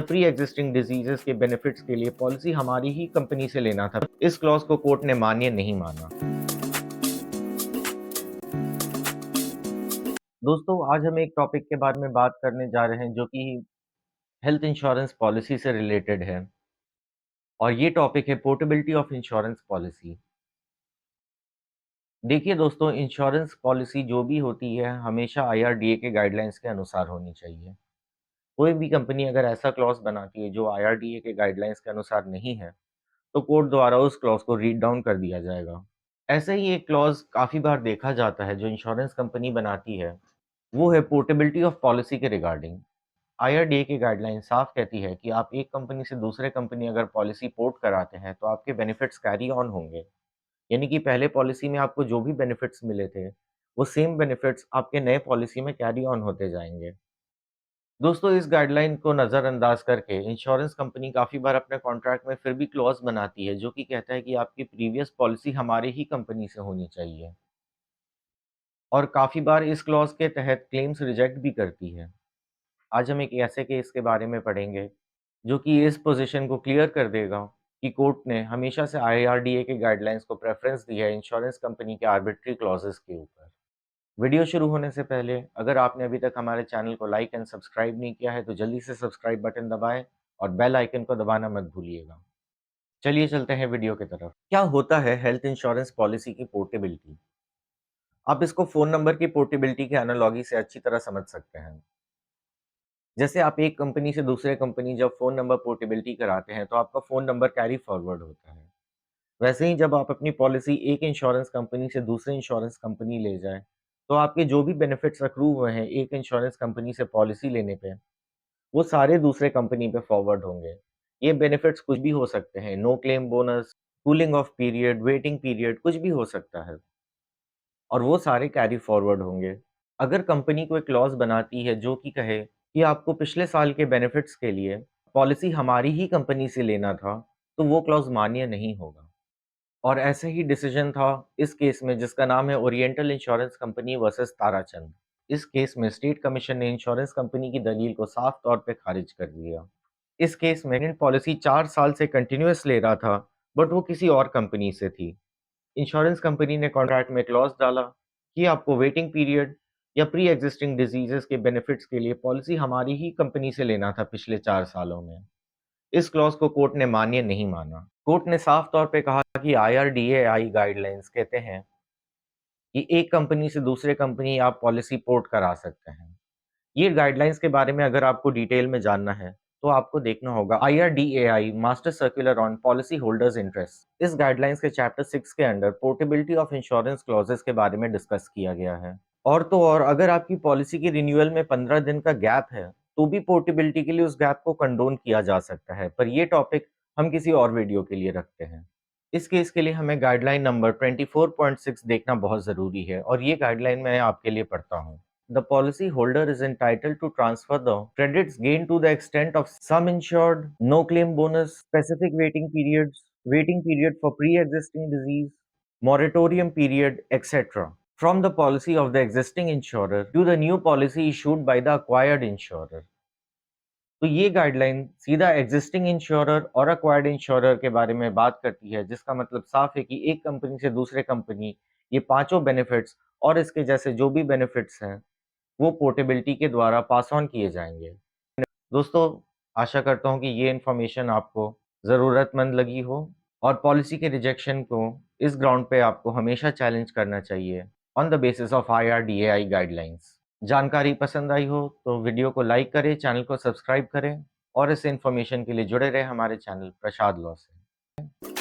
Pre existing diseases के benefits के लिए पॉलिसी हमारी ही कंपनी से लेना था। इस क्लॉज को कोर्ट ने मान्य नहीं माना। दोस्तों, आज हम एक टॉपिक के बारे में बात करने जा रहे हैं जो कि हेल्थ इंश्योरेंस पॉलिसी से रिलेटेड है, और ये टॉपिक है पोर्टेबिलिटी ऑफ इंश्योरेंस पॉलिसी। देखिए दोस्तों, इंश्योरेंस पॉलिसी जो भी होती है हमेशा आईआरडीए के गाइडलाइंस के अनुसार होनी चाहिए। कोई भी कंपनी अगर ऐसा क्लॉज बनाती है जो आईआरडीए के गाइडलाइंस के अनुसार नहीं है, तो कोर्ट द्वारा उस क्लॉज को रीड डाउन कर दिया जाएगा। ऐसे ही एक क्लॉज काफ़ी बार देखा जाता है जो इंश्योरेंस कंपनी बनाती है, वो है पोर्टेबिलिटी ऑफ पॉलिसी के रिगार्डिंग। आईआरडीए की गाइडलाइन साफ कहती है कि आप एक कंपनी से दूसरे कंपनी अगर पॉलिसी पोर्ट कराते हैं तो आपके बेनिफिट्स कैरी ऑन होंगे। यानी कि पहले पॉलिसी में आपको जो भी बेनिफिट्स मिले थे, वो सेम बेनिफिट्स आपके नए पॉलिसी में कैरी ऑन होते जाएंगे। दोस्तों, इस गाइडलाइन को नज़रअंदाज करके इंश्योरेंस कंपनी काफ़ी बार अपने कॉन्ट्रैक्ट में फिर भी क्लॉज बनाती है जो कि कहता है कि आपकी प्रीवियस पॉलिसी हमारे ही कंपनी से होनी चाहिए, और काफ़ी बार इस क्लॉज के तहत क्लेम्स रिजेक्ट भी करती है। आज हम एक ऐसे केस के बारे में पढ़ेंगे जो कि इस पोजीशन को क्लियर कर देगा कि कोर्ट ने हमेशा से आईआरडीए के गाइडलाइंस को प्रेफरेंस दी है इंश्योरेंस कंपनी के आर्बिट्री क्लॉजेस के ऊपर। वीडियो शुरू होने से पहले अगर आपने अभी तक हमारे चैनल को लाइक एंड सब्सक्राइब नहीं किया है तो जल्दी से सब्सक्राइब बटन दबाएं और बेल आइकन को दबाना मत भूलिएगा। चलिए चलते हैं वीडियो की तरफ। क्या होता है हेल्थ इंश्योरेंस पॉलिसी की पोर्टेबिलिटी? आप इसको फ़ोन नंबर की पोर्टेबिलिटी के एनालॉजी से अच्छी तरह समझ सकते हैं। जैसे आप एक कंपनी से दूसरे कंपनी जब फ़ोन नंबर पोर्टेबिलिटी कराते हैं तो आपका फ़ोन नंबर कैरी फॉरवर्ड होता है। वैसे ही जब आप अपनी पॉलिसी एक इंश्योरेंस कंपनी से दूसरे इंश्योरेंस कंपनी ले जाएँ, तो आपके जो भी बेनिफिट्स अक्रू हुए हैं एक इंश्योरेंस कंपनी से पॉलिसी लेने पे, वो सारे दूसरे कंपनी पे फॉरवर्ड होंगे। ये बेनिफिट्स कुछ भी हो सकते हैं, no claim bonus, cooling off period, waiting period, कुछ भी हो सकता है, और वो सारे कैरी फॉरवर्ड होंगे। अगर कंपनी कोई क्लॉज़ बनाती है जो कि कहे कि आपको पिछले साल के बेनिफिट्स के लिए पॉलिसी हमारी ही कंपनी से लेना था, तो वो क्लॉज़ मान्य नहीं होगा। और ऐसे ही डिसीजन था इस केस में जिसका नाम है oriental insurance company versus Tarachand. इस केस में स्टेट कमीशन ने इंश्योरेंस कंपनी की दलील को साफ तौर पे खारिज कर दिया। इस केस में इंडियन पॉलिसी 4 साल से कंटिन्यूअस ले रहा था, बट वो किसी और कंपनी से थी। इंश्योरेंस कंपनी ने कॉन्ट्रैक्ट में क्लॉज़ डाला कि आपको वेटिंग पीरियड या प्री एक्जिस्टिंग डिजीज़ेज़ के बेनिफिट्स के लिए पॉलिसी हमारी ही कंपनी से लेना था पिछले 4 सालों में। इस क्लॉज़ को कोर्ट ने मान्य नहीं माना। कोर्ट ने साफ तौर पे कहा कि आईआरडीएआई गाइडलाइंस कहते हैं कि एक कंपनी से दूसरे कंपनी आप पॉलिसी पोर्ट करा सकते हैं। ये गाइडलाइंस के बारे में अगर आपको डिटेल में जानना है, तो आपको देखना होगा IRDAI master circular on policy holders interest. इस गाइडलाइंस के चैप्टर 6 के under portability of insurance clauses के बारे में डिस्कस किया गया है। और तो और अगर आपकी पॉलिसी की रिन्यूअल में 15 दिन का गैप है, तो भी पोर्टेबिलिटी के लिए उस गैप को कंडोन किया जा सकता है। पर ये टॉपिक हम किसी और वीडियो के लिए रखते हैं। इस केस के लिए हमें गाइडलाइन नंबर 24.6 देखना बहुत ज़रूरी है, और ये गाइडलाइन मैं आपके लिए पढ़ता हूँ। The policyholder is entitled to transfer the credits gained to the extent of sum insured, no claim bonus, specific waiting periods, waiting period for pre-existing disease, moratorium period, etc. from the policy of the existing insurer to the new policy issued by the acquired insurer. तो ये guideline सीधा existing insurer और acquired insurer के बारे में बात करती है, जिसका मतलब साफ है कि एक कंपनी से दूसरे कंपनी ये पांचों बेनिफिट्स और इसके जैसे जो भी बेनिफिट्स हैं वो पोर्टेबिलिटी के द्वारा पास ऑन किए जाएंगे। दोस्तों, आशा करता हूँ कि ये इन्फॉर्मेशन आपको ज़रूरतमंद लगी हो, और पॉलिसी के रिजेक्शन को इस ग्राउंड पे आपको हमेशा चैलेंज करना चाहिए on the basis of IRDAI guidelines. जानकारी पसंद आई हो तो वीडियो को लाइक करें, चैनल को सब्सक्राइब करें, और इस इन्फॉर्मेशन के लिए जुड़े रहे हमारे चैनल प्रसाद लॉ से।